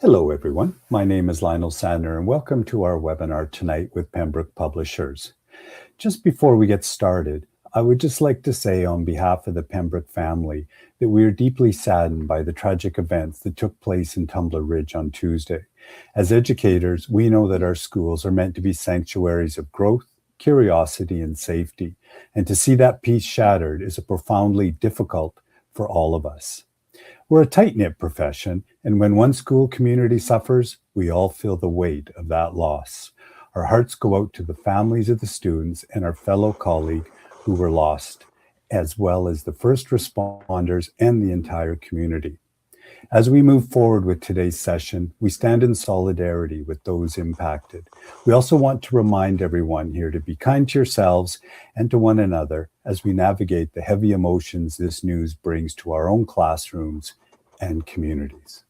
Hello, everyone. My name is Lionel Sandner, and welcome to our webinar tonight with Pembroke Publishers. Just before we get started, I would just like to say on behalf of the Pembroke family that we are deeply saddened by the tragic events that took place in Tumbler Ridge on Tuesday. As educators, we know that our schools are meant to be sanctuaries of growth, curiosity, and safety, and to see that peace shattered is profoundly difficult for all of us. We're a tight-knit profession, and when one school community suffers, we all feel the weight of that loss. Our hearts go out to the families of the students and our fellow colleague who were lost, as well as the first responders and the entire community. As we move forward with today's session, we stand in solidarity with those impacted. We also want to remind everyone here to be kind to yourselves and to one another as we navigate the heavy emotions this news brings to our own classrooms and communities.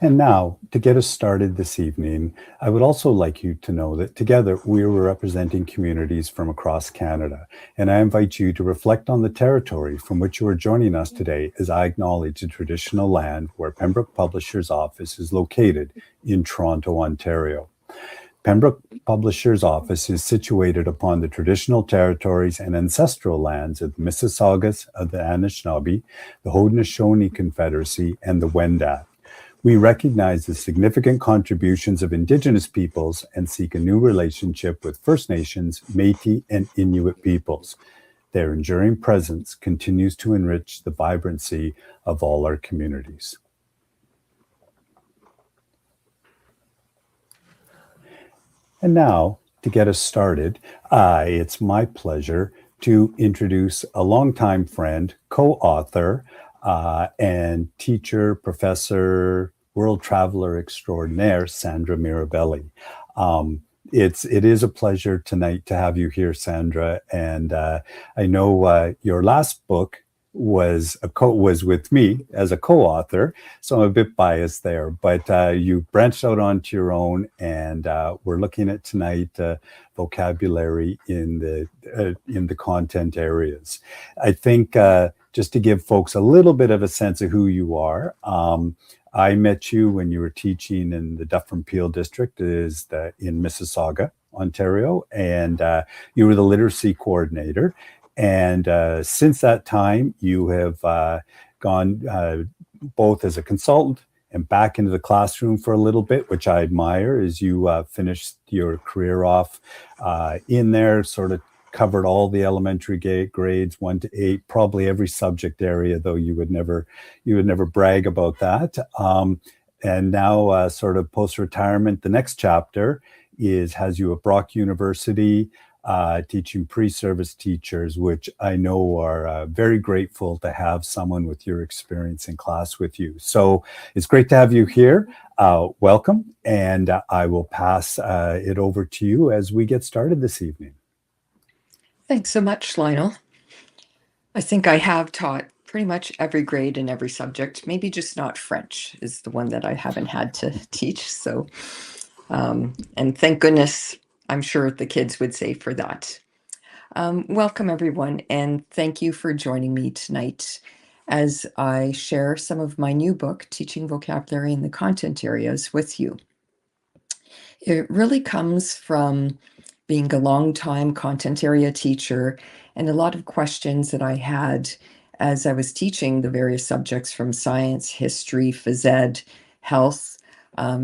And now, to get us started this evening, I would also like you to know that together we are representing communities from across Canada, and I invite you to reflect on the territory from which you are joining us today as I acknowledge the traditional land where Pembroke Publishers' office is located in Toronto, Ontario. Pembroke Publishers' office is situated upon the traditional territories and ancestral lands of the Mississaugas of the Anishinaabe, the Haudenosaunee Confederacy, and the Wendat. We recognize the significant contributions of Indigenous peoples and seek a new relationship with First Nations, Métis, and Inuit peoples. Their enduring presence continues to enrich the vibrancy of all our communities. And now, to get us started, it's my pleasure to introduce a longtime friend, co-author, and teacher, professor, world traveler extraordinaire, Sandra Mirabelli. It is a pleasure tonight to have you here, Sandra. And I know your last book was with me as a co-author, so I'm a bit biased there. But you branched out onto your own, and we're looking at tonight vocabulary in the content areas. I think just to give folks a little bit of a sense of who you are. I met you when you were teaching in the Dufferin-Peel district in Mississauga, Ontario, and you were the literacy coordinator. And since that time, you have gone both as a consultant and back into the classroom for a little bit, which I admire as you finished your career off in there, sort of covered all the elementary grades 1 to 8, probably every subject area, though you would never brag about that. And now sort of post-retirement, the next chapter has you at Brock University, teaching pre-service teachers, which I know are very grateful to have someone with your experience in class with you. So it's great to have you here. Welcome, and I will pass it over to you as we get started this evening. Thanks so much, Lionel. I think I have taught pretty much every grade and every subject, maybe just not French is the one that I haven't had to teach. So, and thank goodness, I'm sure the kids would say for that. Welcome, everyone, and thank you for joining me tonight as I share some of my new book, Teaching Vocabulary in the Content Areas, with you. It really comes from being a long-time content area teacher and a lot of questions that I had as I was teaching the various subjects from science, history, phys-ed, health,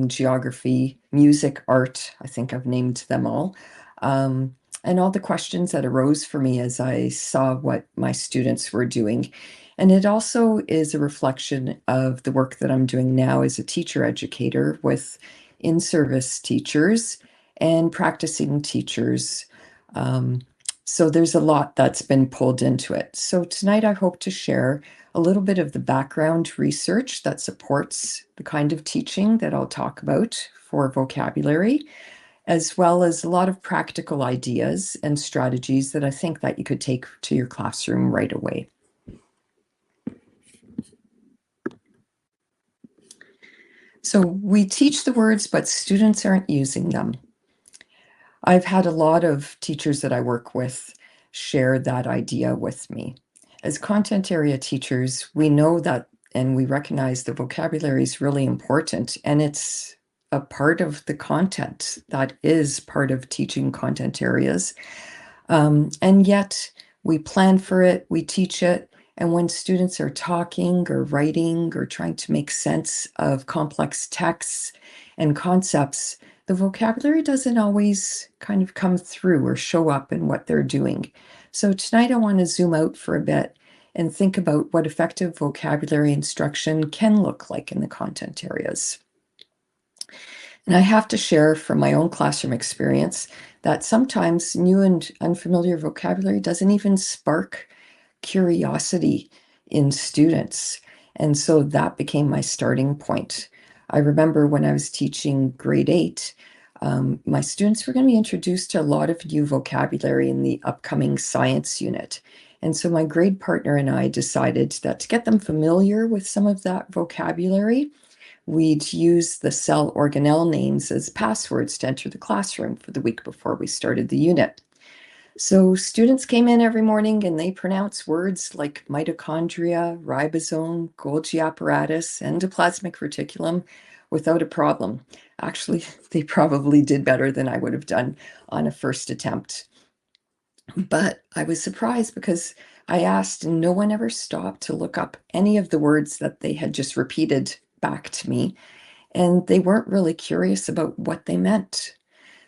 geography, music, art. I think I've named them all. And all the questions that arose for me as I saw what my students were doing. And it also is a reflection of the work that I'm doing now as a teacher educator with in-service teachers and practicing teachers. So there's a lot that's been pulled into it. So tonight I hope to share a little bit of the background research that supports the kind of teaching that I'll talk about for vocabulary, as well as a lot of practical ideas and strategies that I think that you could take to your classroom right away. So we teach the words, but students aren't using them. I've had a lot of teachers that I work with share that idea with me. As content area teachers, we know that and we recognize the vocabulary is really important, and it's a part of the content that is part of teaching content areas. And yet we plan for it, we teach it, and when students are talking or writing or trying to make sense of complex texts and concepts, the vocabulary doesn't always kind of come through or show up in what they're doing. So tonight I want to zoom out for a bit and think about what effective vocabulary instruction can look like in the content areas. And I have to share from my own classroom experience that sometimes new and unfamiliar vocabulary doesn't even spark curiosity in students. And so that became my starting point. I remember when I was teaching grade 8, my students were going to be introduced to a lot of new vocabulary in the upcoming science unit. And so my grade partner and I decided that to get them familiar with some of that vocabulary, we'd use the cell organelle names as passwords to enter the classroom for the week before we started the unit. So students came in every morning and they pronounced words like mitochondria, ribosome, Golgi apparatus, endoplasmic reticulum without a problem. Actually, they probably did better than I would have done on a first attempt. But I was surprised because I asked and no one ever stopped to look up any of the words that they had just repeated back to me. And they weren't really curious about what they meant.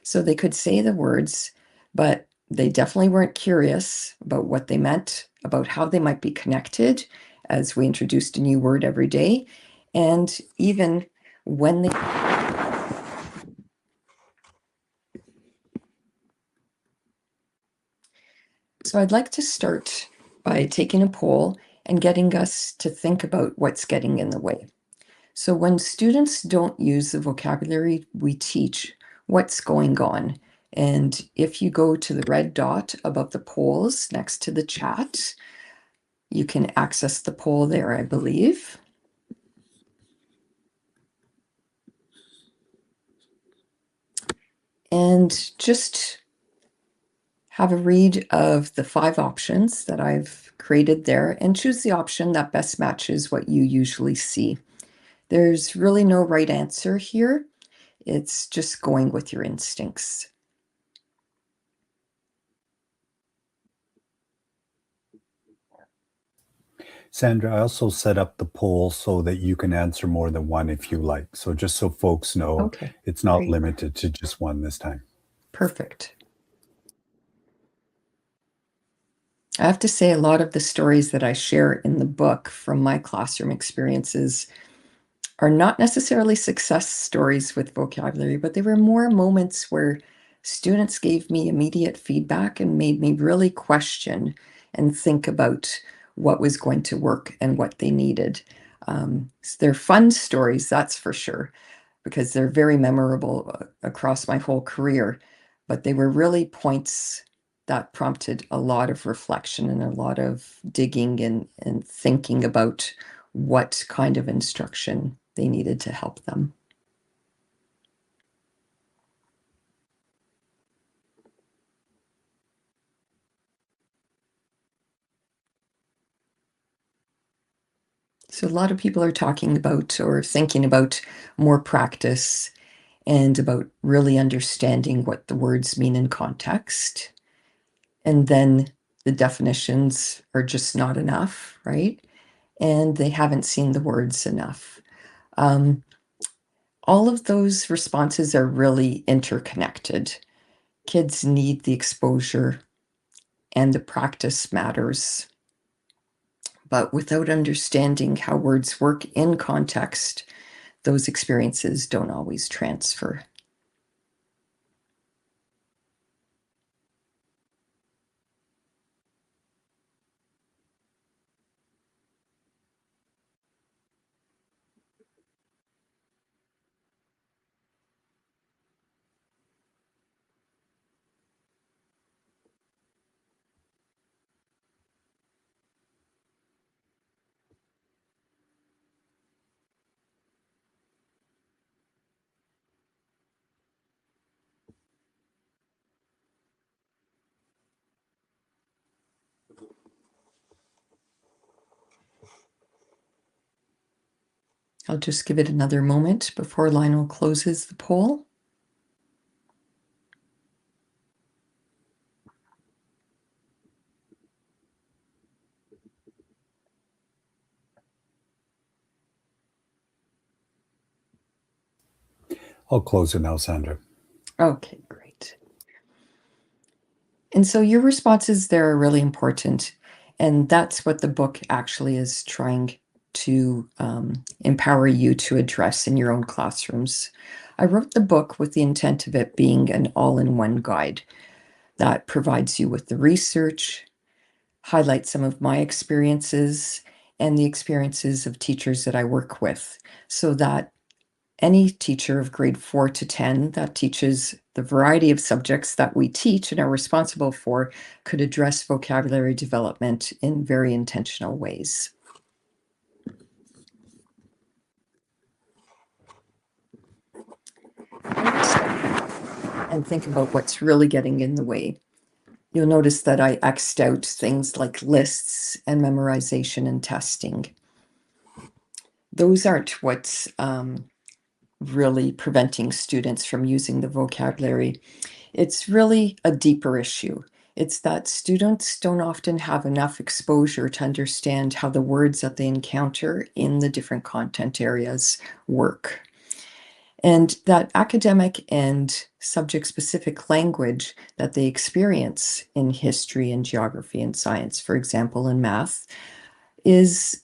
So they could say the words, but they definitely weren't curious about what they meant, about how they might be connected, as we introduced a new word every day. And even when they So I'd like to start by taking a poll and getting us to think about what's getting in the way. So when students don't use the vocabulary we teach, what's going on? And if you go to the red dot above the polls next to the chat, you can access the poll there, I believe. And just have a read of the 5 options that I've created there and choose the option that best matches what you usually see. There's really no right answer here. It's just going with your instincts. Sandra, I also set up the poll so that you can answer more than one if you like. So just so folks know, Okay, it's not great. limited to just one this time. Perfect. I have to say, a lot of the stories that I share in the book from my classroom experiences are not necessarily success stories with vocabulary, but they were more moments where students gave me immediate feedback and made me really question and think about what was going to work and what they needed. So they're fun stories, that's for sure, because they're very memorable across my whole career. But they were really points that prompted a lot of reflection and a lot of digging and thinking about what kind of instruction they needed to help them. So a lot of people are talking about or thinking about more practice and about really understanding what the words mean in context. And then the definitions are just not enough, right? And they haven't seen the words enough. Um, all of those responses are really interconnected. Kids need the exposure and the practice matters. But without understanding how words work in context, those experiences don't always transfer. I'll just give it another moment before Lionel closes the poll. I'll close it now, Sandra. Okay, great. And so your responses there are really important. And that's what the book actually is trying to empower you to address in your own classrooms. I wrote the book with the intent of it being an all-in-one guide that provides you with the research, highlights some of my experiences and the experiences of teachers that I work with, so that any teacher of grade 4 to 10 that teaches the variety of subjects that we teach and are responsible for could address vocabulary development in very intentional ways. And think about what's really getting in the way. You'll notice that I X'd out things like lists and memorization and testing. Those aren't what's really preventing students from using the vocabulary. It's really a deeper issue. It's that students don't often have enough exposure to understand how the words that they encounter in the different content areas work. And that academic and subject-specific language that they experience in history and geography and science, for example, in math, is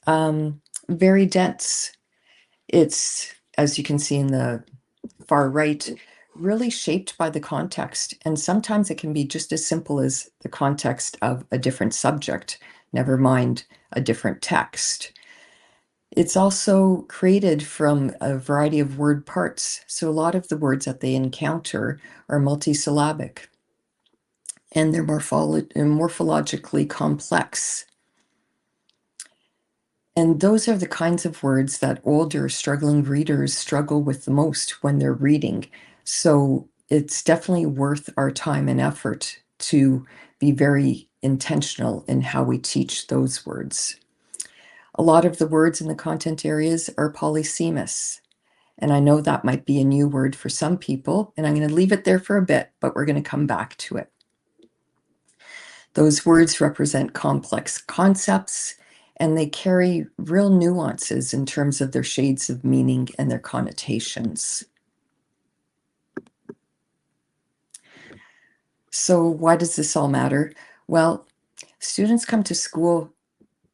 very dense. It's, as you can see in the far right, really shaped by the context. And sometimes it can be just as simple as the context of a different subject, never mind a different text. It's also created from a variety of word parts. So a lot of the words that they encounter are multisyllabic, and they're morphologically complex. And those are the kinds of words that older struggling readers struggle with the most when they're reading. So it's definitely worth our time and effort to be very intentional in how we teach those words. A lot of the words in the content areas are polysemous. And I know that might be a new word for some people, and I'm going to leave it there for a bit, but we're going to come back to it. Those words represent complex concepts, and they carry real nuances in terms of their shades of meaning and their connotations. So why does this all matter? Well, students come to school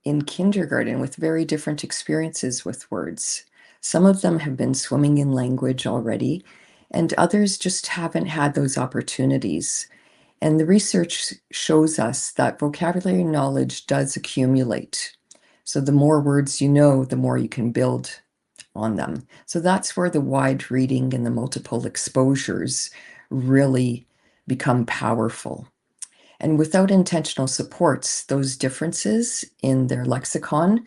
in kindergarten with very different experiences with words. Some of them have been swimming in language already, and others just haven't had those opportunities. And the research shows us that vocabulary knowledge does accumulate. So the more words you know, the more you can build on them. So that's where the wide reading and the multiple exposures really become powerful. And without intentional supports, those differences in their lexicon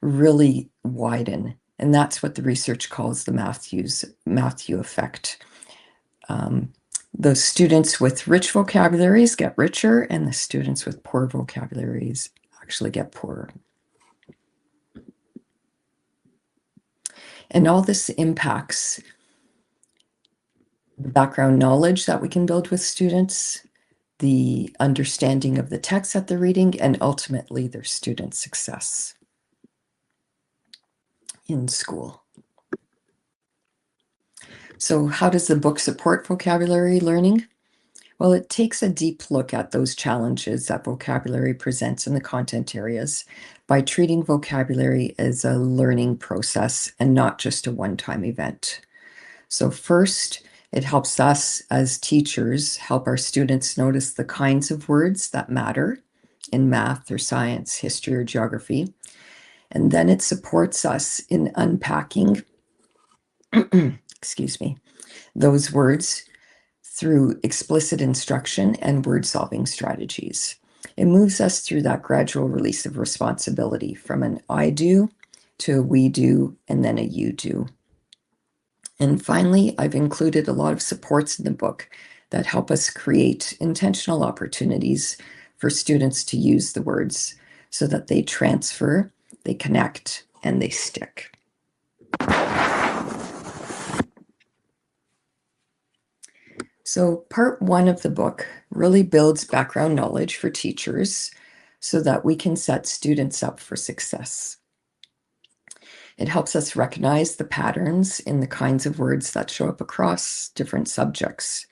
really widen. And that's what the research calls the Matthew effect. The students with rich vocabularies get richer, and the students with poor vocabularies actually get poorer. And all this impacts the background knowledge that we can build with students, the understanding of the text that they're reading, and ultimately their student success in school. So how does the book support vocabulary learning? Well, it takes a deep look at those challenges that vocabulary presents in the content areas by treating vocabulary as a learning process and not just a one-time event. So first, it helps us as teachers help our students notice the kinds of words that matter in math or science, history or geography. And then it supports us in unpacking, excuse me, those words through explicit instruction and word-solving strategies. It moves us through that gradual release of responsibility from an I do to a we do and then a you do. And finally, I've included a lot of supports in the book that help us create intentional opportunities for students to use the words so that they transfer, they connect, and they stick. So part 1 of the book really builds background knowledge for teachers so that we can set students up for success. It helps us recognize the patterns in the kinds of words that show up across different subjects.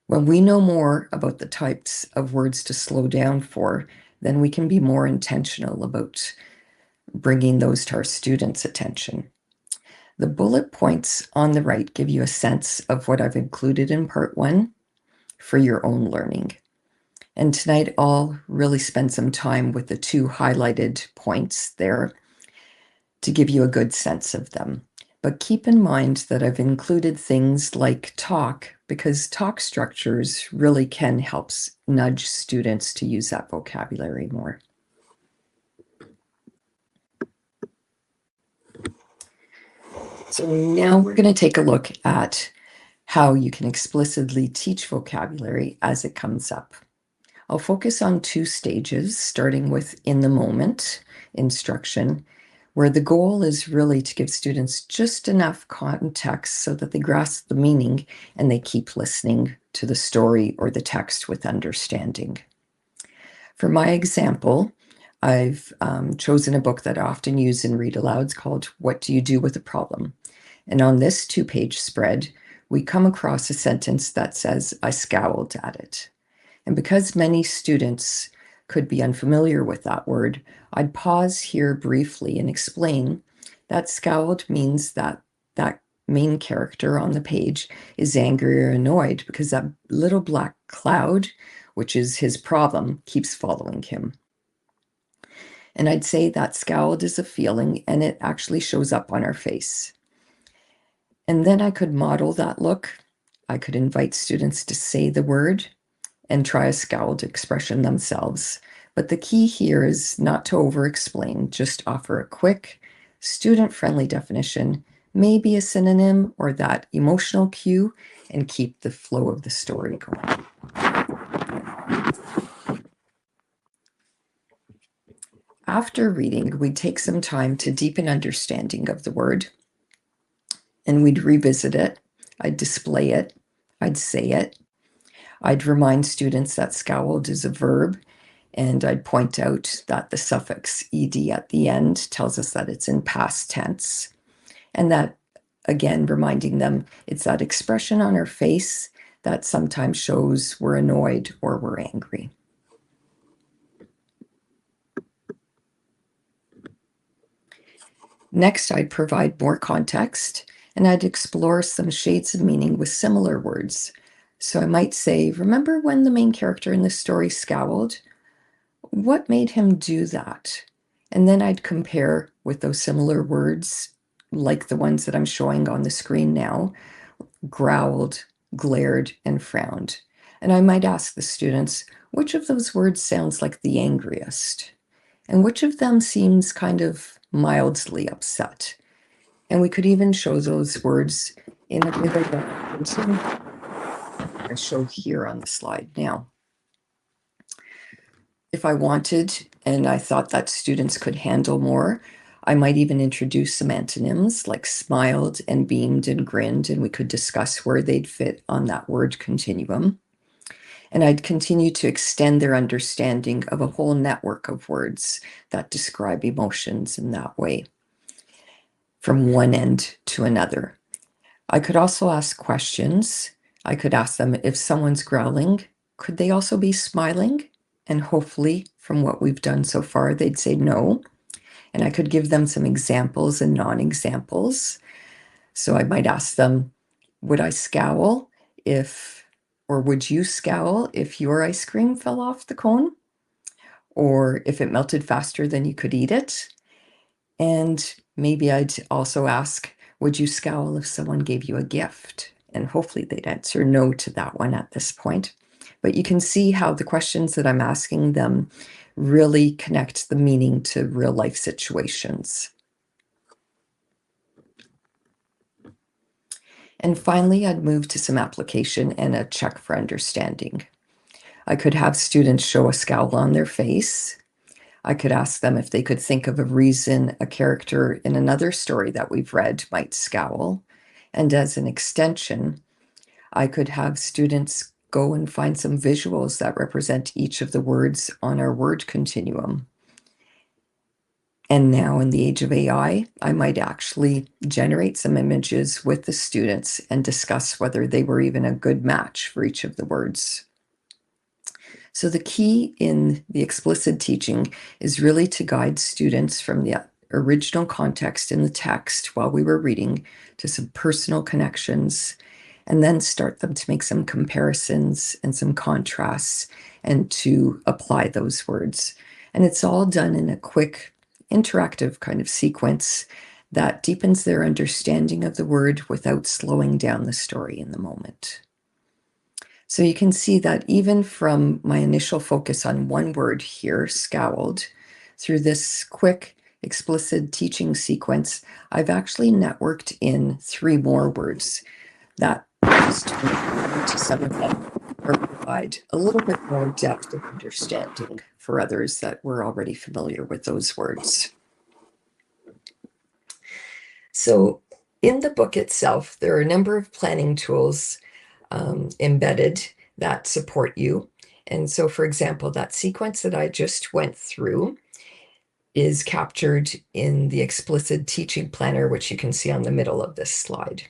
When we know more about the types of words to slow down for, then we can be more intentional about bringing those to our students' attention. The bullet points on the right give you a sense of what I've included in part 1 for your own learning. And tonight I'll really spend some time with the 2 highlighted points there to give you a good sense of them. But keep in mind that I've included things like talk, because talk structures really can help nudge students to use that vocabulary more. So now we're going to take a look at how you can explicitly teach vocabulary as it comes up. I'll focus on 2 stages, starting with in the moment instruction, where the goal is really to give students just enough context so that they grasp the meaning and they keep listening to the story or the text with understanding. For my example, I've chosen a book that I often use in read alouds called What Do You Do with a Problem? And on this 2-page spread, we come across a sentence that says, I scowled at it. And because many students could be unfamiliar with that word, I'd pause here briefly and explain that scowled means that that main character on the page is angry or annoyed because that little black cloud, which is his problem, keeps following him. And I'd say that scowled is a feeling and it actually shows up on our face. And then I could model that look. I could invite students to say the word and try a scowled expression themselves. But the key here is not to over-explain, just offer a quick, student-friendly definition, maybe a synonym or that emotional cue, and keep the flow of the story going. After reading, we'd take some time to deepen understanding of the word, and we'd revisit it. I'd display it. I'd say it. I'd remind students that scowled is a verb, and I'd point out that the suffix ed at the end tells us that it's in past tense, and that, again, reminding them it's that expression on our face that sometimes shows we're annoyed or we're angry. Next, I'd provide more context, and I'd explore some shades of meaning with similar words. So I might say, remember when the main character in the story scowled? What made him do that? And then I'd compare with those similar words, like the ones that I'm showing on the screen now, growled, glared, and frowned. And I might ask the students, which of those words sounds like the angriest? And which of them seems kind of mildly upset? And we could even show those words in a way that I show here on the slide now. If I wanted, and I thought that students could handle more, I might even introduce some antonyms like smiled and beamed and grinned, and we could discuss where they'd fit on that word continuum. And I'd continue to extend their understanding of a whole network of words that describe emotions in that way, from one end to another. I could also ask questions. I could ask them if someone's growling, could they also be smiling? And hopefully, from what we've done so far, they'd say no. And I could give them some examples and non-examples. So I might ask them, would I scowl or would you scowl if your ice cream fell off the cone? Or if it melted faster than you could eat it? And maybe I'd also ask, would you scowl if someone gave you a gift? And hopefully they'd answer no to that one at this point. But you can see how the questions that I'm asking them really connect the meaning to real life situations. And finally, I'd move to some application and a check for understanding. I could have students show a scowl on their face. I could ask them if they could think of a reason a character in another story that we've read might scowl. And as an extension, I could have students go and find some visuals that represent each of the words on our word continuum. And now in the age of AI, I might actually generate some images with the students and discuss whether they were even a good match for each of the words. So the key in the explicit teaching is really to guide students from the original context in the text while we were reading to some personal connections, and then start them to make some comparisons and some contrasts and to apply those words. And it's all done in a quick, interactive kind of sequence that deepens their understanding of the word without slowing down the story in the moment. So you can see that even from my initial focus on one word here, scowled, through this quick, explicit teaching sequence, I've actually networked in 3 more words that just to some of them or provide a little bit more depth of understanding for others that were already familiar with those words. So in the book itself, there are a number of planning tools embedded that support you. And so, for example, that sequence that I just went through is captured in the explicit teaching planner, which you can see on the middle of this slide.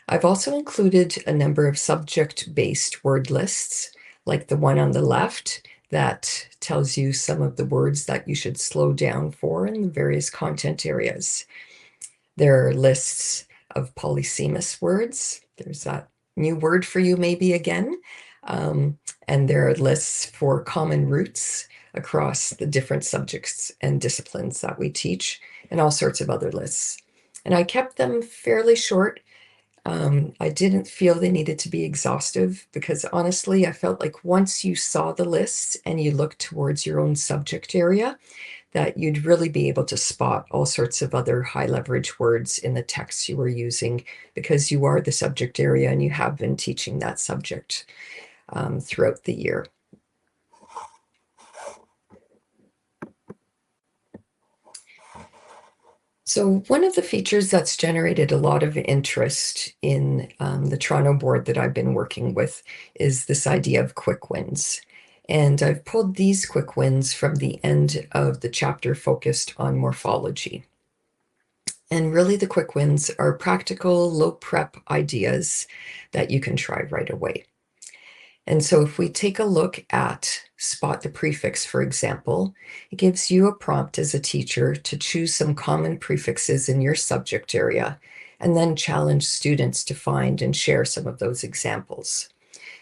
I've also included a number of subject-based word lists, like the one on the left that tells you some of the words that you should slow down for in the various content areas. There are lists of polysemous words. There's that new word for you maybe again. And there are lists for common roots across the different subjects and disciplines that we teach, and all sorts of other lists. And I kept them fairly short. I didn't feel they needed to be exhaustive because honestly, I felt like once you saw the lists and you looked towards your own subject area, that you'd really be able to spot all sorts of other high leverage words in the text you were using because you are the subject area and you have been teaching that subject throughout the year. So one of the features that's generated a lot of interest in the Toronto board that I've been working with is this idea of quick wins. And I've pulled these quick wins from the end of the chapter focused on morphology. And really the quick wins are practical, low prep ideas that you can try right away. And so if we take a look at spot the prefix, for example, it gives you a prompt as a teacher to choose some common prefixes in your subject area and then challenge students to find and share some of those examples.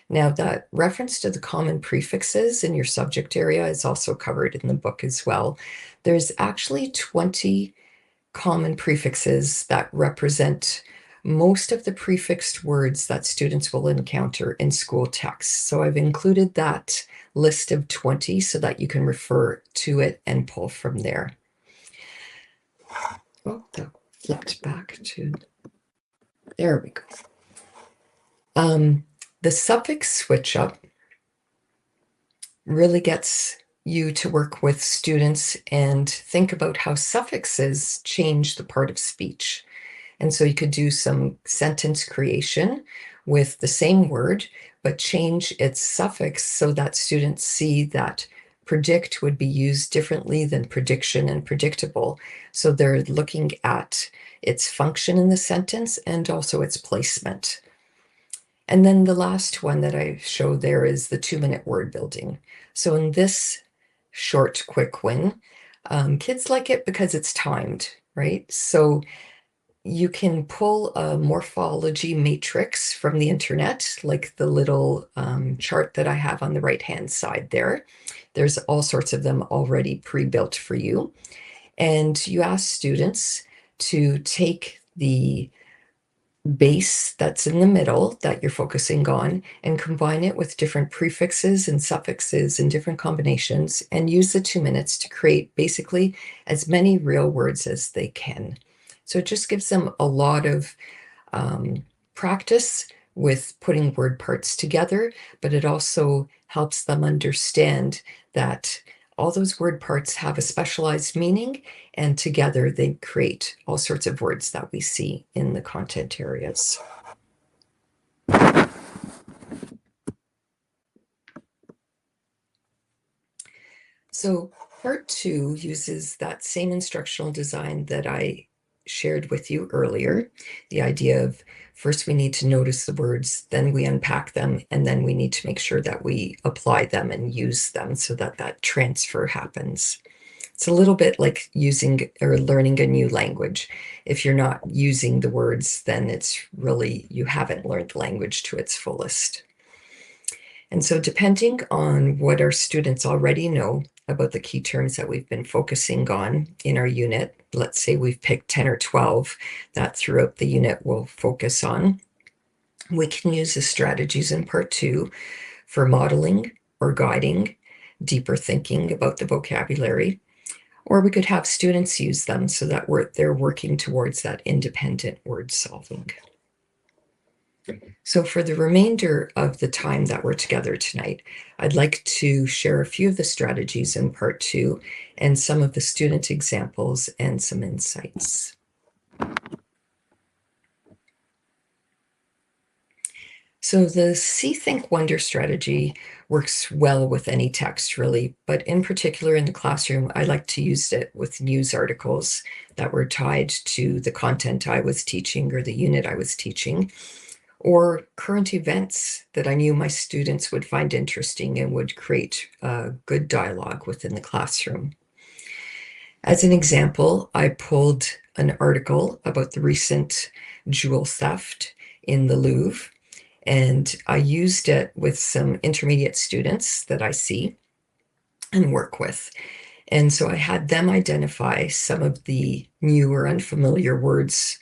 Now, that reference to the common prefixes in your subject area is also covered in the book as well. There's actually 20 common prefixes that represent most of the prefixed words that students will encounter in school texts. So I've included that list of 20 so that you can refer to it and pull from there. Oh, that flipped back to, there we go. The suffix switch up really gets you to work with students and think about how suffixes change the part of speech. And so you could do some sentence creation with the same word, but change its suffix so that students see that predict would be used differently than prediction and predictable. So they're looking at its function in the sentence and also its placement. And then the last one that I show there is the 2-minute word building. So in this short, quick win, kids like it because it's timed, right? So you can pull a morphology matrix from the internet, like the little chart that I have on the right-hand side there. There's all sorts of them already pre-built for you. And you ask students to take the base that's in the middle that you're focusing on and combine it with different prefixes and suffixes and different combinations and use the 2 minutes to create basically as many real words as they can. So it just gives them a lot of practice with putting word parts together, but it also helps them understand that all those word parts have a specialized meaning, and together they create all sorts of words that we see in the content areas. So part 2 uses that same instructional design that I shared with you earlier. The idea of first we need to notice the words, then we unpack them, and then we need to make sure that we apply them and use them so that that transfer happens. It's a little bit like using or learning a new language. If you're not using the words, then it's really, you haven't learned the language to its fullest. And so depending on what our students already know about the key terms that we've been focusing on in our unit, let's say we've picked 10 or 12 that throughout the unit we'll focus on, we can use the strategies in part 2 for modeling or guiding, deeper thinking about the vocabulary, or we could have students use them so that they're working towards that independent word solving. So for the remainder of the time that we're together tonight, I'd like to share a few of the strategies in part 2 and some of the student examples and some insights. So the See, Think, Wonder strategy works well with any text, really, but in particular in the classroom, I like to use it with news articles that were tied to the content I was teaching or the unit I was teaching, or current events that I knew my students would find interesting and would create a good dialogue within the classroom. As an example, I pulled an article about the recent jewel theft in the Louvre, and I used it with some intermediate students that I see and work with. And so I had them identify some of the new or unfamiliar words,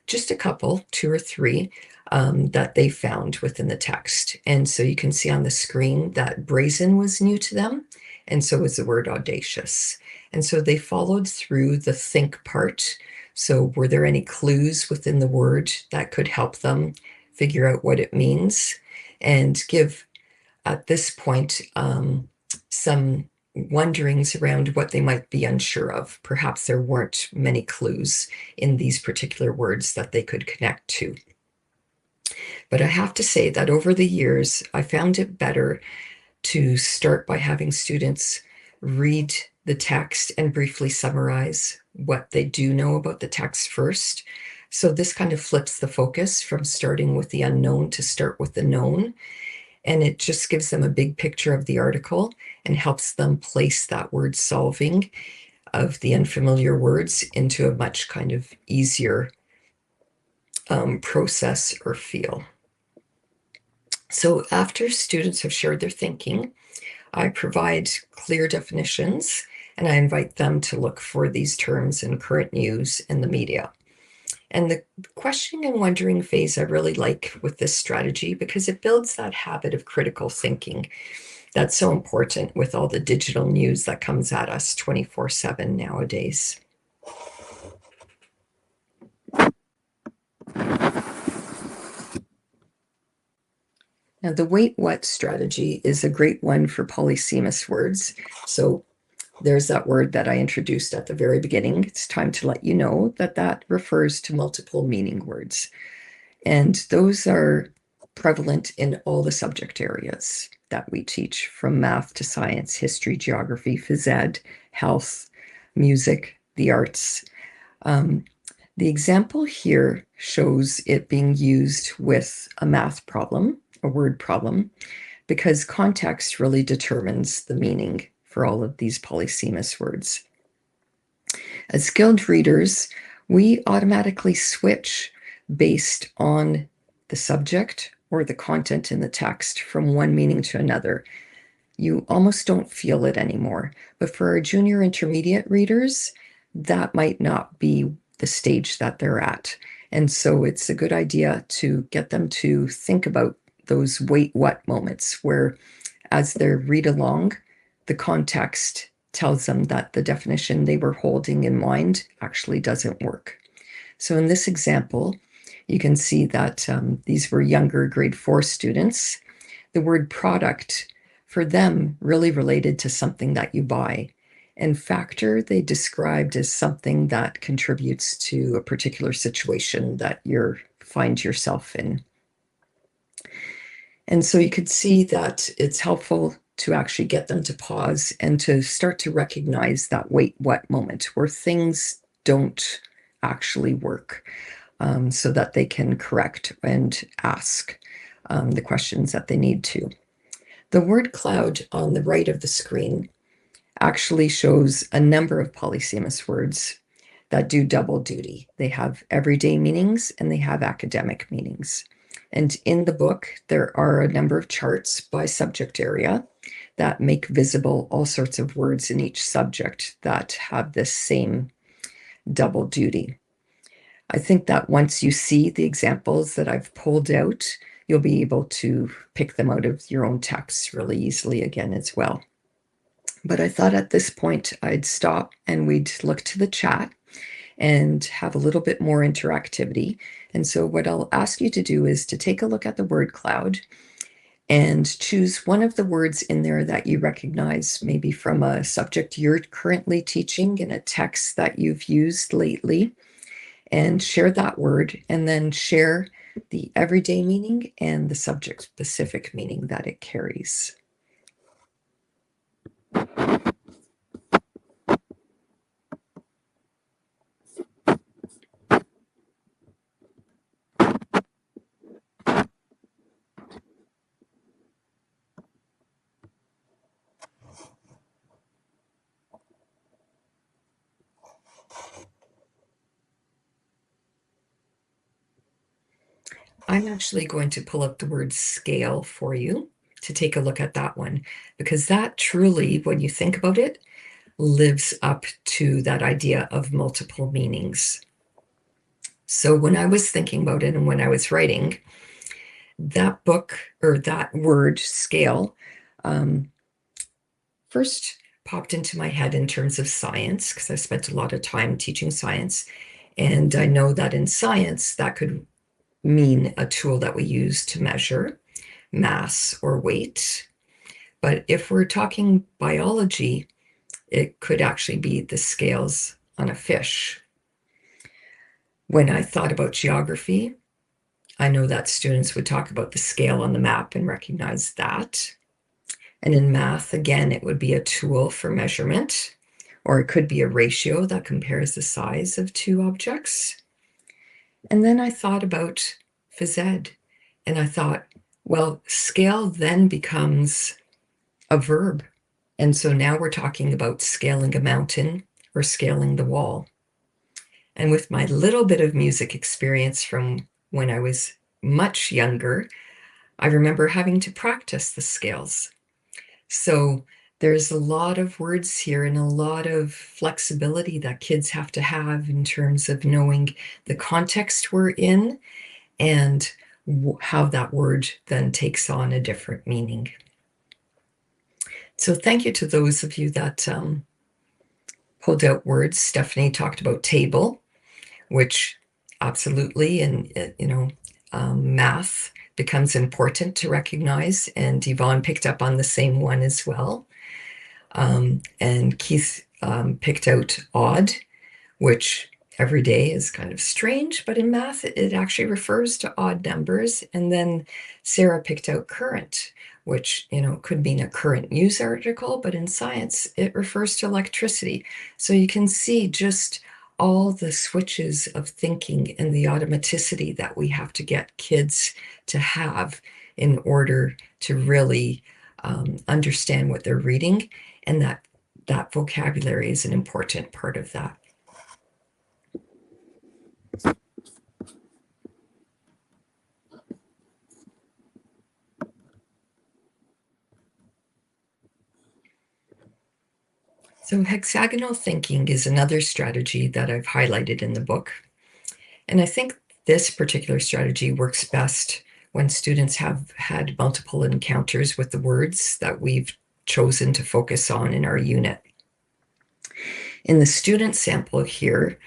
just a couple, 2 or 3, that they found within the text. And so you can see on the screen that brazen was new to them, and so was the word audacious. And so they followed through the think part. So were there any clues within the word that could help them figure out what it means and give, at this point, some wonderings around what they might be unsure of. Perhaps there weren't many clues in these particular words that they could connect to. But I have to say that over the years, I found it better to start by having students read the text and briefly summarize what they do know about the text first. So this kind of flips the focus from starting with the unknown to start with the known. And it just gives them a big picture of the article and helps them place that word solving of the unfamiliar words into a much kind of easier process or feel. So after students have shared their thinking, I provide clear definitions and I invite them to look for these terms in current news and the media. And the questioning and wondering phase I really like with this strategy because it builds that habit of critical thinking that's so important with all the digital news that comes at us 24/7 nowadays. Now, the wait what strategy is a great one for polysemous words. So there's that word that I introduced at the very beginning. It's time to let you know that that refers to multiple meaning words. And those are prevalent in all the subject areas that we teach, from math to science, history, geography, phys-ed, health, music, the arts. The example here shows it being used with a math problem, a word problem, because context really determines the meaning for all of these polysemous words. As skilled readers, we automatically switch based on the subject or the content in the text from one meaning to another. You almost don't feel it anymore. But for our junior intermediate readers, that might not be the stage that they're at. And so it's a good idea to get them to think about those wait what moments where, as they read along, the context tells them that the definition they were holding in mind actually doesn't work. So in this example, you can see that these were younger grade 4 students. The word product for them really related to something that you buy. And factor they described as something that contributes to a particular situation that you find yourself in. And so you could see that it's helpful to actually get them to pause and to start to recognize that wait, what moment where things don't actually work, so that they can correct and ask the questions that they need to. The word cloud on the right of the screen actually shows a number of polysemous words that do double duty. They have everyday meanings and they have academic meanings. And in the book, there are a number of charts by subject area that make visible all sorts of words in each subject that have this same double duty. I think that once you see the examples that I've pulled out, you'll be able to pick them out of your own text really easily again as well. But I thought at this point I'd stop and we'd look to the chat and have a little bit more interactivity. And so what I'll ask you to do is to take a look at the word cloud and choose one of the words in there that you recognize, maybe from a subject you're currently teaching in a text that you've used lately, and share that word, and then share the everyday meaning and the subject-specific meaning that it carries. I'm actually going to pull up the word scale for you to take a look at that one, because that truly, when you think about it, lives up to that idea of multiple meanings. So when I was thinking about it and when I was writing, that book, or that word scale, first popped into my head in terms of science, because I spent a lot of time teaching science. And I know that in science, that could mean a tool that we use to measure mass or weight. But if we're talking biology, it could actually be the scales on a fish. When I thought about geography, I know that students would talk about the scale on the map and recognize that. And in math, again, it would be a tool for measurement, or it could be a ratio that compares the size of two objects. And then I thought about phys-ed, and I thought, well, scale then becomes a verb. And so now we're talking about scaling a mountain or scaling the wall. And with my little bit of music experience from when I was much younger, I remember having to practice the scales. So there's a lot of words here and a lot of flexibility that kids have to have in terms of knowing the context we're in and how that word then takes on a different meaning. So thank you to those of you that pulled out words. Stephanie talked about table, which absolutely, and math becomes important to recognize, and Yvonne picked up on the same one as well. And Keith picked out odd, which every day is kind of strange, but in math, it actually refers to odd numbers. And then Sarah picked out current, which, could mean a current news article, but in science, it refers to electricity. So you can see just all the switches of thinking and the automaticity that we have to get kids to have in order to really understand what they're reading, and that vocabulary is an important part of that. So hexagonal thinking is another strategy that I've highlighted in the book. And I think this particular strategy works best when students have had multiple encounters with the words that we've chosen to focus on in our unit. In the student sample here,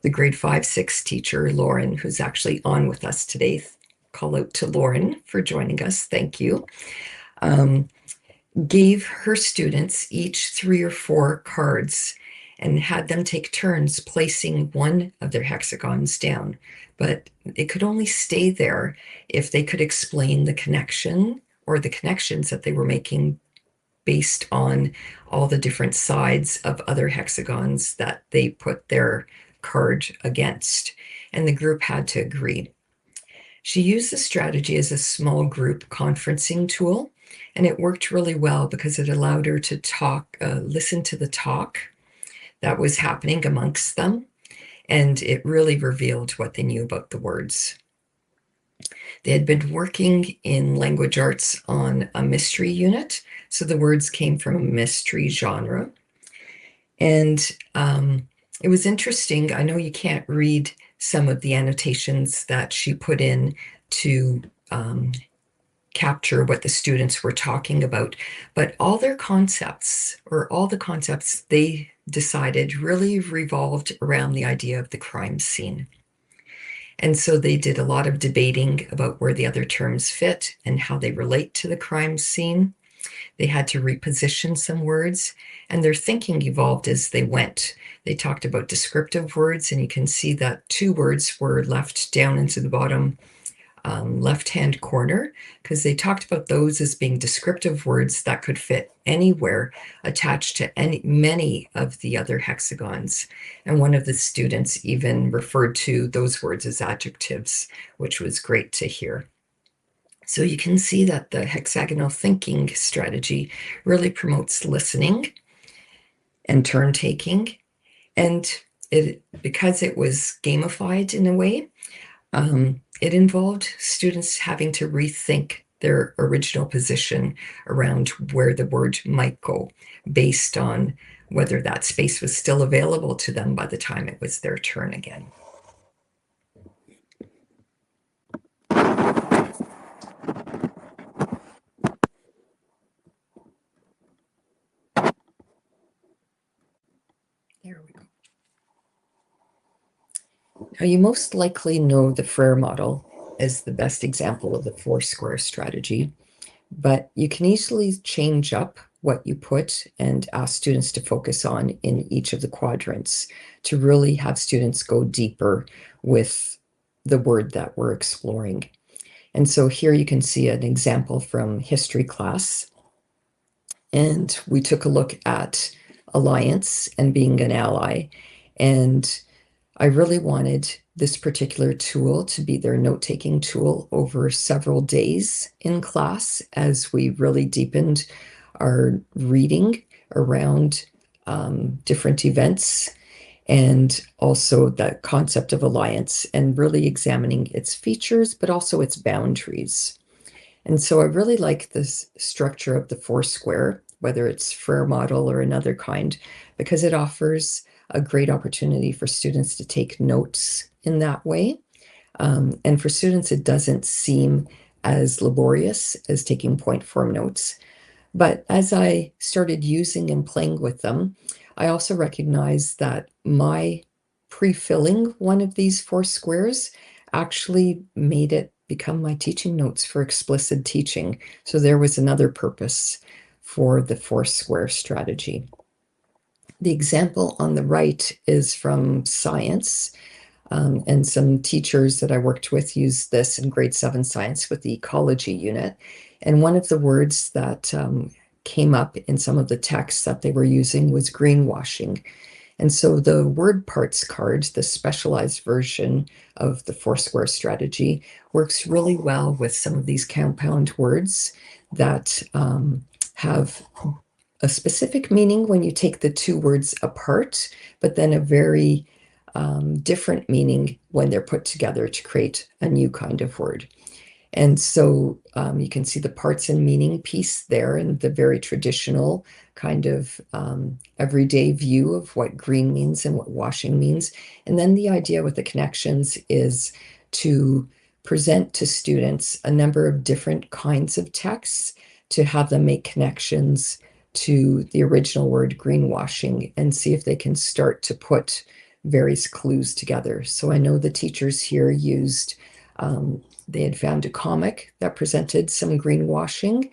the grade 5-6 teacher, Lauren, who's actually on with us today, call out to Lauren for joining us, thank you, gave her students each 3 or 4 cards and had them take turns placing one of their hexagons down. But it could only stay there if they could explain the connection or the connections that they were making based on all the different sides of other hexagons that they put their card against, and the group had to agree. She used the strategy as a small group conferencing tool, and it worked really well because it allowed her to listen to the talk that was happening amongst them, and it really revealed what they knew about the words. They had been working in language arts on a mystery unit, so the words came from a mystery genre. And it was interesting. I know you can't read some of the annotations that she put in to capture what the students were talking about, but all the concepts they decided really revolved around the idea of the crime scene. And so they did a lot of debating about where the other terms fit and how they relate to the crime scene. They had to reposition some words, and their thinking evolved as they went. They talked about descriptive words, and you can see that 2 words were left down into the bottom left-hand corner, because they talked about those as being descriptive words that could fit anywhere attached to many of the other hexagons. And one of the students even referred to those words as adjectives, which was great to hear. So you can see that the hexagonal thinking strategy really promotes listening and turn taking. And because it was gamified in a way, it involved students having to rethink their original position around where the word might go based on whether that space was still available to them by the time it was their turn again. There we go. Now, you most likely know the Frere model as the best example of the 4-square strategy, but you can easily change up what you put and ask students to focus on in each of the quadrants to really have students go deeper with the word that we're exploring. And so here you can see an example from history class. And we took a look at alliance and being an ally. And I really wanted this particular tool to be their note-taking tool over several days in class as we really deepened our reading around different events, and also the concept of alliance and really examining its features, but also its boundaries. And so I really like this structure of the 4-square, whether it's Frere model or another kind, because it offers a great opportunity for students to take notes in that way. And for students, it doesn't seem as laborious as taking point form notes. But as I started using and playing with them, I also recognized that my pre-filling one of these 4 squares actually made it become my teaching notes for explicit teaching. So there was another purpose for the 4-square strategy. The example on the right is from science, and some teachers that I worked with used this in grade 7 science with the ecology unit. And one of the words that came up in some of the texts that they were using was greenwashing. And so the word parts card, the specialized version of the 4-square strategy, works really well with some of these compound words that have a specific meaning when you take the 2 words apart, but then a very different meaning when they're put together to create a new kind of word. And so you can see the parts and meaning piece there and the very traditional kind of everyday view of what green means and what washing means. And then the idea with the connections is to present to students a number of different kinds of texts to have them make connections to the original word greenwashing and see if they can start to put various clues together. So I know the teachers here used, they had found a comic that presented some greenwashing.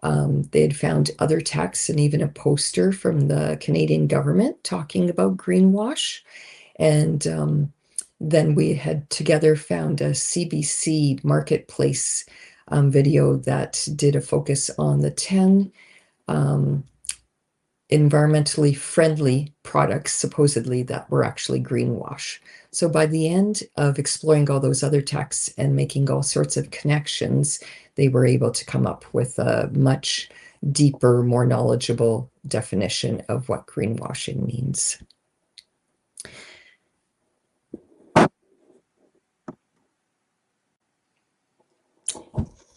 They had found other texts and even a poster from the Canadian government talking about greenwash. And then we had together found a CBC marketplace video that did a focus on the 10 environmentally friendly products, supposedly, that were actually greenwash. So by the end of exploring all those other texts and making all sorts of connections, they were able to come up with a much deeper, more knowledgeable definition of what greenwashing means.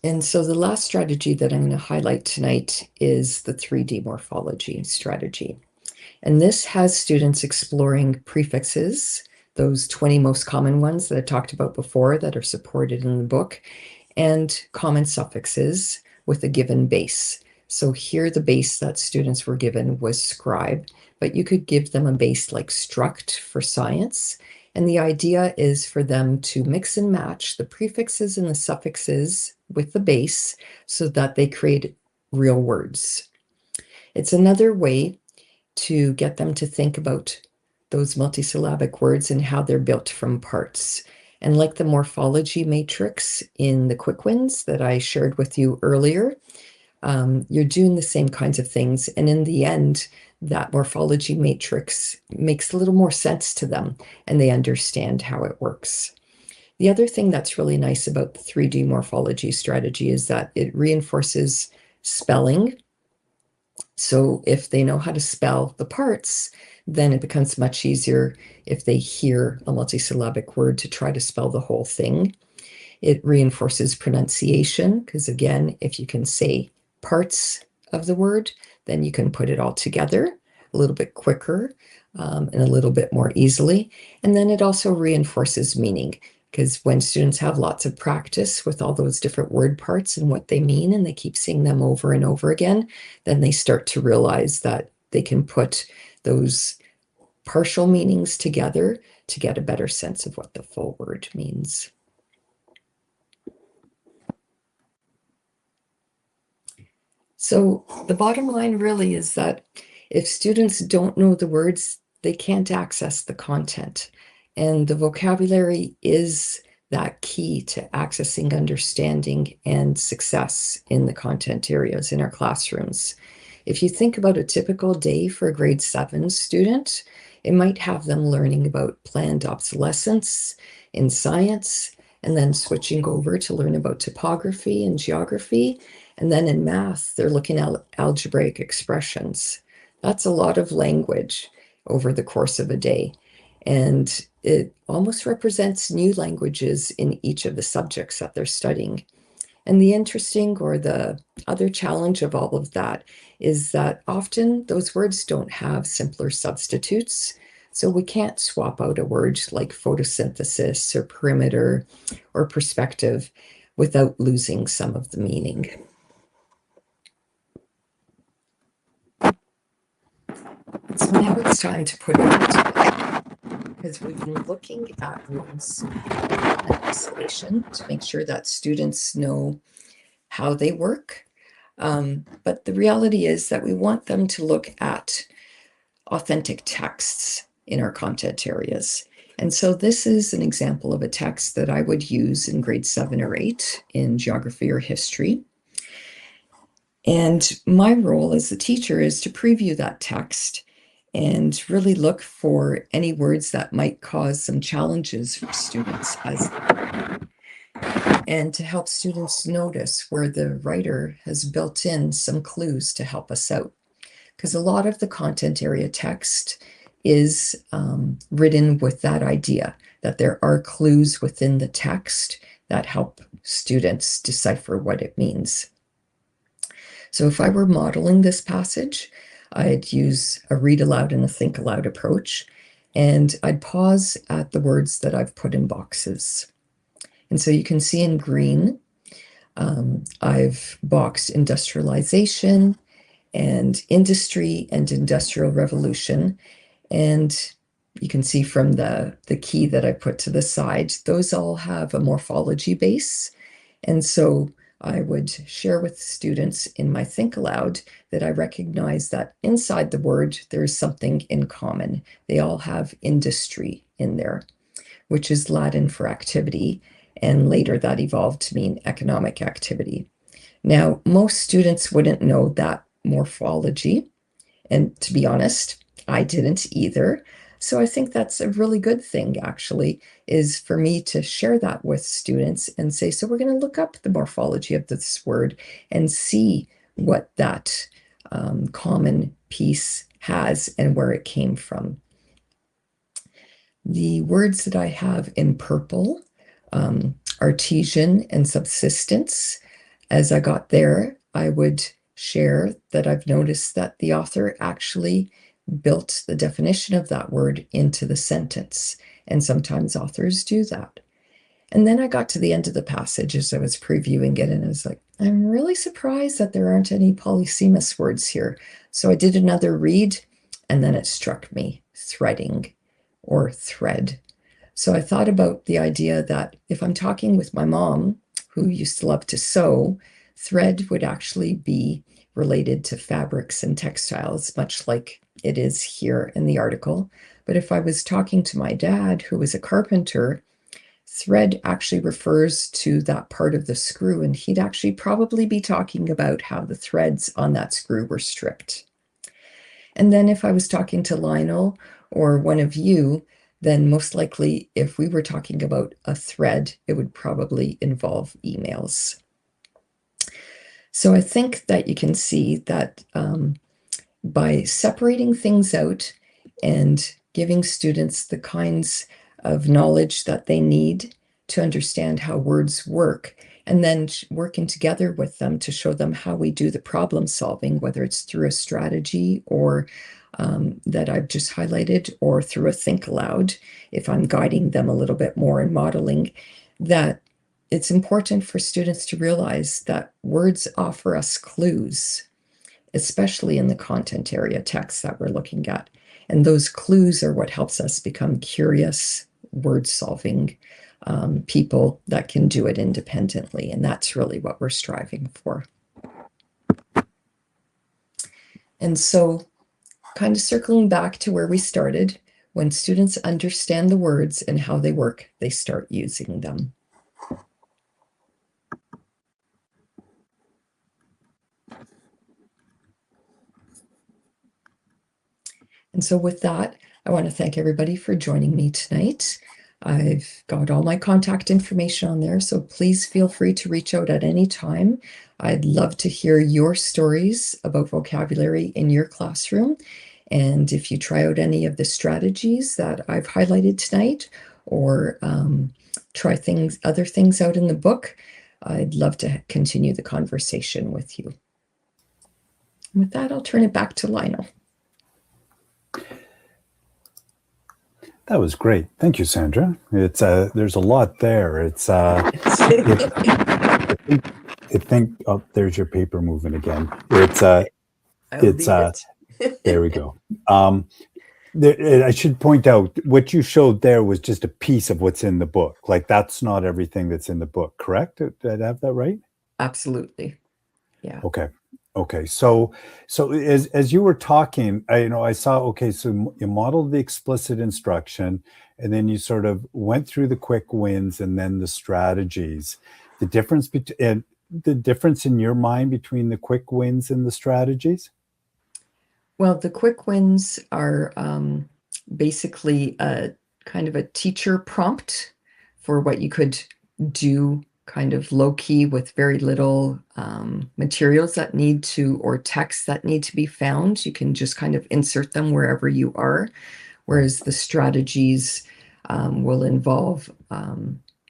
And so the last strategy that I'm going to highlight tonight is the 3D morphology strategy. And this has students exploring prefixes, those 20 most common ones that I talked about before that are supported in the book, and common suffixes with a given base. So here the base that students were given was scribe, but you could give them a base like struct for science. And the idea is for them to mix and match the prefixes and the suffixes with the base so that they create real words. It's another way to get them to think about those multisyllabic words and how they're built from parts. And like the morphology matrix in the quick wins that I shared with you earlier, you're doing the same kinds of things. And in the end, that morphology matrix makes a little more sense to them and they understand how it works. The other thing that's really nice about the 3D morphology strategy is that it reinforces spelling. So if they know how to spell the parts, then it becomes much easier if they hear a multisyllabic word to try to spell the whole thing. It reinforces pronunciation because, again, if you can say parts of the word, then you can put it all together a little bit quicker and a little bit more easily. And then it also reinforces meaning because when students have lots of practice with all those different word parts and what they mean, and they keep seeing them over and over again, then they start to realize that they can put those partial meanings together to get a better sense of what the full word means. So the bottom line really is that if students don't know the words, they can't access the content. And the vocabulary is that key to accessing understanding and success in the content areas in our classrooms. If you think about a typical day for a grade 7 student, it might have them learning about planned obsolescence in science, and then switching over to learn about topography and geography. And then in math, they're looking at algebraic expressions. That's a lot of language over the course of a day. And it almost represents new languages in each of the subjects that they're studying. And the interesting or the other challenge of all of that is that often those words don't have simpler substitutes. So we can't swap out a word like photosynthesis or perimeter or perspective without losing some of the meaning. So now it's time to put it all together because we've been looking at words in isolation to make sure that students know how they work. But the reality is that we want them to look at authentic texts in our content areas. And so this is an example of a text that I would use in grade 7 or 8 in geography or history. And my role as a teacher is to preview that text and really look for any words that might cause some challenges for students as they learn, and to help students notice where the writer has built in some clues to help us out. Because a lot of the content area text is written with that idea that there are clues within the text that help students decipher what it means. So if I were modeling this passage, I'd use a read aloud and a think aloud approach, and I'd pause at the words that I've put in boxes. And so you can see in green, I've boxed industrialization and industry and industrial revolution. And you can see from the key that I put to the side, those all have a morphology base. And so I would share with students in my think aloud that I recognize that inside the word, there is something in common. They all have industry in there, which is Latin for activity. And later that evolved to mean economic activity. Now, most students wouldn't know that morphology. And to be honest, I didn't either. So I think that's a really good thing, actually, is for me to share that with students and say, so we're going to look up the morphology of this word and see what that common piece has and where it came from. The words that I have in purple, artesian and subsistence. As I got there, I would share that I've noticed that the author actually built the definition of that word into the sentence. And sometimes authors do that. And then I got to the end of the passage as I was previewing it, and I was like, I'm really surprised that there aren't any polysemous words here. So I did another read, and then it struck me, threading or thread. So I thought about the idea that if I'm talking with my mom, who used to love to sew, thread would actually be related to fabrics and textiles, much like it is here in the article. But if I was talking to my dad, who was a carpenter, thread actually refers to that part of the screw, and he'd actually probably be talking about how the threads on that screw were stripped. And then if I was talking to Lionel or one of you, then most likely if we were talking about a thread, it would probably involve emails. So I think that you can see that by separating things out and giving students the kinds of knowledge that they need to understand how words work, and then working together with them to show them how we do the problem solving, whether it's through a strategy or that I've just highlighted, or through a think aloud, if I'm guiding them a little bit more and modeling, that it's important for students to realize that words offer us clues, especially in the content area text that we're looking at. And those clues are what helps us become curious, word solving people that can do it independently. And that's really what we're striving for. And so, kind of circling back to where we started, when students understand the words and how they work, they start using them. And so with that, I want to thank everybody for joining me tonight. I've got all my contact information on there, so please feel free to reach out at any time. I'd love to hear your stories about vocabulary in your classroom. And if you try out any of the strategies that I've highlighted tonight, or try other things out in the book, I'd love to continue the conversation with you. And with that, I'll turn it back to Lionel. That was great. Thank you, Sandra. It's there's a lot there. It's I think oh, there's your paper moving again. It's there we go. I should point out what you showed there was just a piece of what's in the book. Like that's not everything that's in the book, correct? Did I have that right? Absolutely. Yeah. Okay. So as you were talking, I saw, okay, so you modeled the explicit instruction, and then you sort of went through the quick wins and then the strategies. The difference in your mind between the quick wins and the strategies? Well, the quick wins are basically a kind of a teacher prompt for what you could do kind of low-key with very little materials that need to, or texts that need to be found. You can just kind of insert them wherever you are, whereas the strategies will involve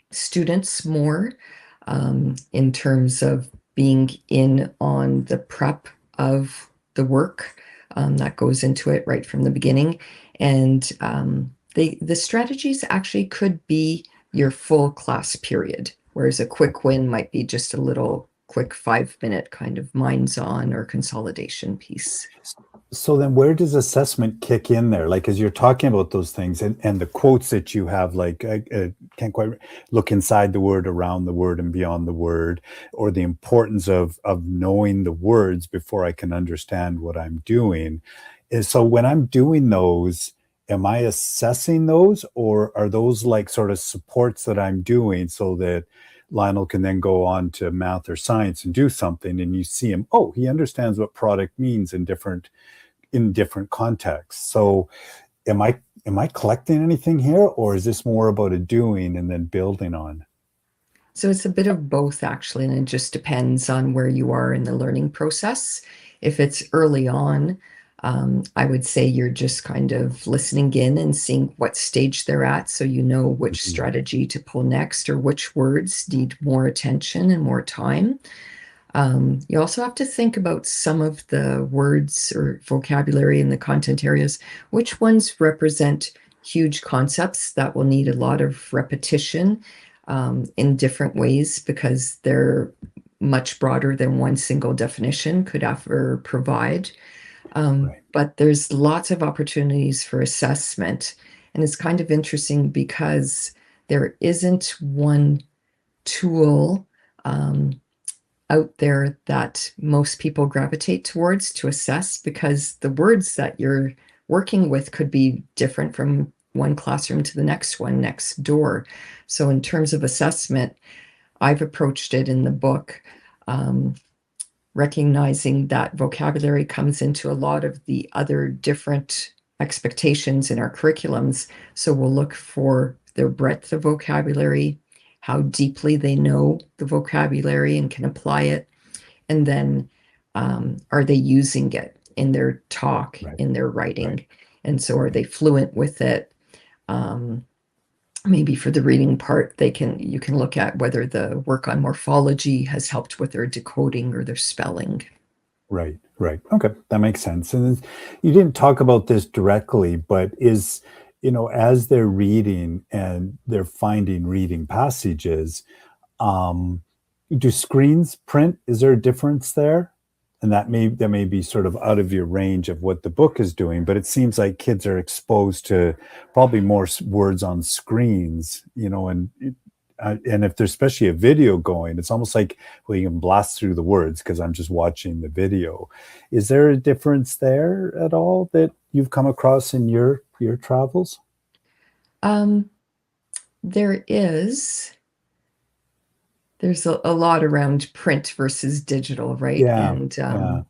students more in terms of being in on the prep of the work that goes into it right from the beginning. And the strategies actually could be your full class period, whereas a quick win might be just a little quick 5-minute kind of minds on or consolidation piece. So then where does assessment kick in there? Like, as you're talking about those things and the quotes that you have, like, I can't quite look inside the word, around the word, and beyond the word, or the importance of knowing the words before I can understand what I'm doing. So when I'm doing those, am I assessing those, or are those like sort of supports that I'm doing so that Lionel can then go on to math or science and do something, and you see him, oh, he understands what product means in different contexts. So am I collecting anything here, or is this more about a doing and then building on? So it's a bit of both, actually, and it just depends on where you are in the learning process. If it's early on, I would say you're just kind of listening in and seeing what stage they're at, so you know which Mhm. strategy to pull next or which words need more attention and more time. You also have to think about some of the words or vocabulary in the content areas, which ones represent huge concepts that will need a lot of repetition in different ways because they're much broader than one single definition could ever provide. Right. But there's lots of opportunities for assessment. And it's kind of interesting because there isn't one tool out there that most people gravitate towards to assess, because the words that you're working with could be different from one classroom to the next one next door. So in terms of assessment, I've approached it in the book, um, recognizing that vocabulary comes into a lot of the other different expectations in our curriculums. So we'll look for their breadth of vocabulary, how deeply they know the vocabulary and can apply it, and then are they using it in their talk, Right. in their Right. writing? And so are Right. they fluent with it? Um, Maybe for the reading part, you can look at whether the work on morphology has helped with their decoding or their spelling. Right, right. Okay, that makes sense. And you didn't talk about this directly, but as they're reading and they're finding reading passages, um, do screens print? Is there a difference there? And that may be sort of out of your range of what the book is doing, but it seems like kids are exposed to probably more words on screens, and if there's especially a video going, it's almost like, well, you can blast through the words because I'm just watching the video. Is there a difference there at all that you've come across in your travels? Um, there is. There's a lot around print versus digital, right? Yeah, And yeah.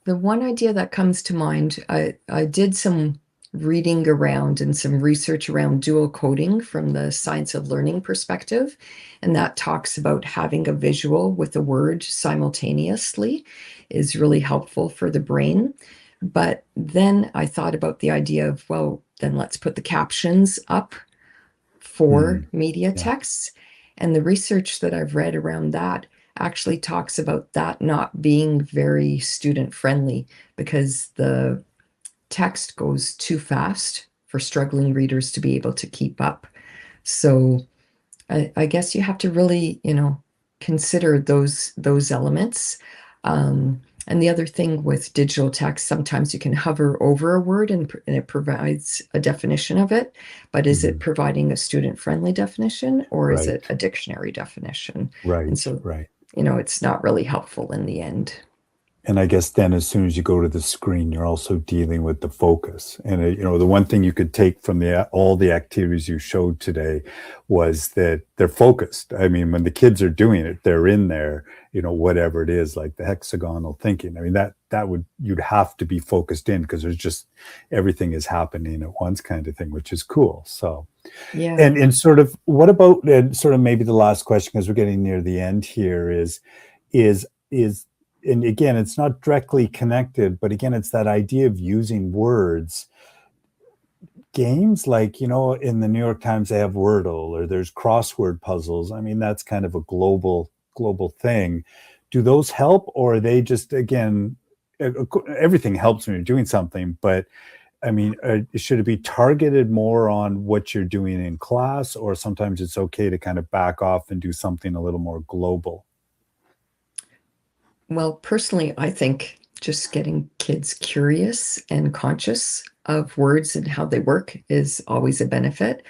the one idea that comes to mind, I did some reading around and some research around dual coding from the science of learning perspective. And that talks about having a visual with a word simultaneously is really helpful for the brain. But then I thought about the idea of, well, then let's put the captions up for Mm, media yeah, texts. And the research that I've read around that actually talks about that not being very student friendly because the text goes too fast for struggling readers to be able to keep up. So I guess you have to really, consider those elements. And the other thing with digital text, sometimes you can hover over a word and it provides a definition of it. But is it mhm. providing a student-friendly definition or is it Right, a dictionary definition? And right, so, right. it's not really helpful in the end. And I guess then as soon as you go to the screen, you're also dealing with the focus. And the one thing you could take from the all the activities you showed today was that they're focused. I mean, when the kids are doing it, they're in there, whatever it is, like the hexagonal thinking. I mean, you'd have to be focused in because there's just everything is happening at once kind of thing, which is cool. So, Yeah. and sort of what about, and sort of maybe the last question, because we're getting near the end here, is and again, it's not directly connected, but again, it's that idea of using words. Games like, in the New York Times, they have Wordle or there's crossword puzzles. I mean, that's kind of a global thing. Do those help, or are they just, again, everything helps when you're doing something, but I mean, should it be targeted more on what you're doing in class, or sometimes it's okay to kind of back off and do something a little more global? Well, personally, I think just getting kids curious and conscious of words and how they work is always a benefit.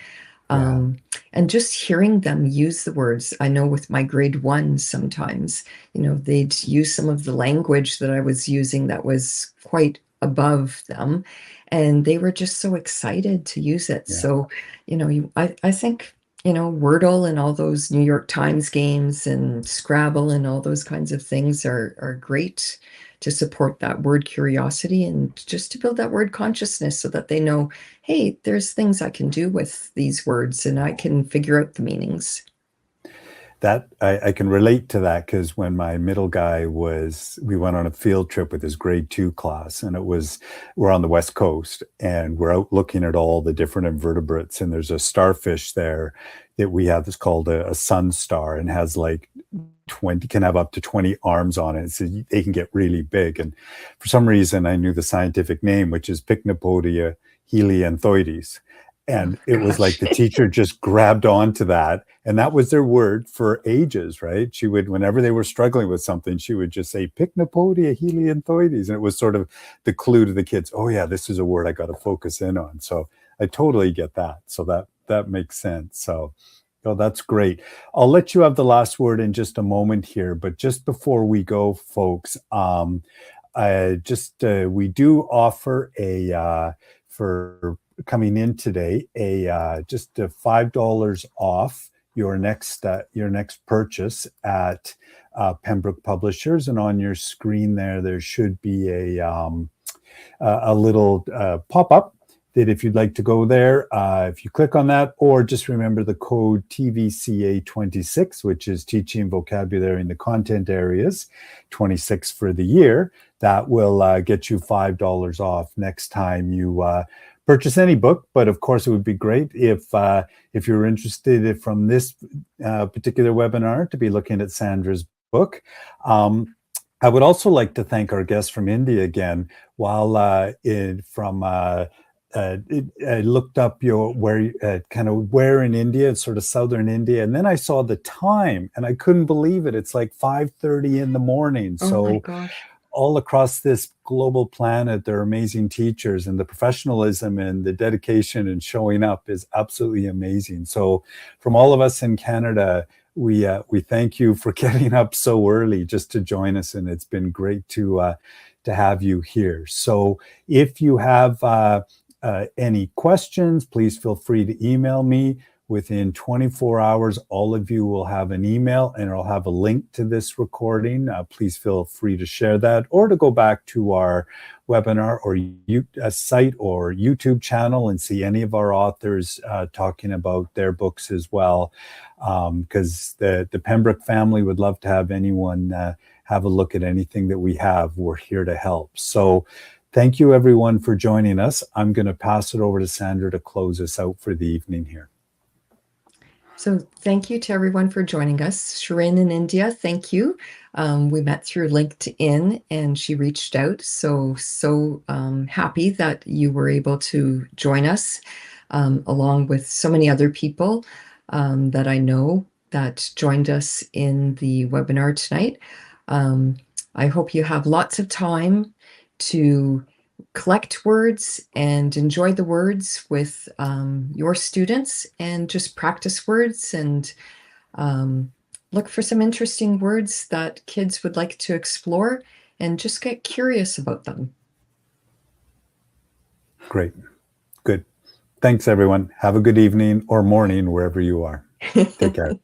Yeah, Um, and just hearing them use the words. I know with my grade one, sometimes, they'd use some of the language that I was using that was quite above them. And they were just so excited to use it. yeah, So, I think Wordle and all those New York Times games and Scrabble and all those kinds of things are great to support that word curiosity and just to build that word consciousness so that they know, hey, there's things I can do with these words and I can figure out the meanings. That I can relate to that because when my middle guy we went on a field trip with his grade 2 class, and we're on the West Coast, and we're out looking at all the different invertebrates, and there's a starfish there that we have that's called a sun star and has like 20, can have up to 20 arms on it. So they can get really big. And for some reason, I knew the scientific name, which is Pycnopodia helianthoides. And Oh, it was like gosh. the teacher just grabbed onto that. And that was their word for ages, right? She would, whenever they were struggling with something, she would just say Pycnopodia helianthoides. And it was sort of the clue to the kids, oh yeah, this is a word I got to focus in on. So I totally get that. So that makes sense. So oh, that's great. I'll let you have the last word in just a moment here, but just before we go, folks, we do offer for coming in today just $5 off your next purchase at Pembroke Publishers, and on your screen there should be a little pop up that if you'd like to go there, if you click on that, or just remember the code TVCA26, which is teaching vocabulary in the content areas, 26 for the year, that will get you $5 off next time you purchase any book. But of course, it would be great if you're interested from this particular webinar to be looking at Sandra's book. I would also like to thank our guest from India again. While I looked up where in India, it's sort of southern India, and then I saw the time, and I couldn't believe it. It's like 5:30 in the morning. Oh my So gosh. all across this global planet, there are amazing teachers, and the professionalism and the dedication and showing up is absolutely amazing. So from all of us in Canada, we thank you for getting up so early just to join us, and it's been great to have you here. So if you have any questions, please feel free to email me. Within 24 hours, all of you will have an email, and it'll have a link to this recording. Please feel free to share that, or to go back to our webinar or site or YouTube channel and see any of our authors talking about their books as well. Because the Pembroke family would love to have anyone have a look at anything that we have. We're here to help. So thank you, everyone, for joining us. I'm going to pass it over to Sandra to close us out for the evening here. So thank you to everyone for joining us. Shirin in India, thank you. We met through LinkedIn and she reached out. So happy that you were able to join us along with so many other people that I know that joined us in the webinar tonight. I hope you have lots of time to collect words and enjoy the words with your students, and just practice words and look for some interesting words that kids would like to explore, and just get curious about them. Great. Good. Thanks, everyone. Have a good evening or morning wherever you are. Take care.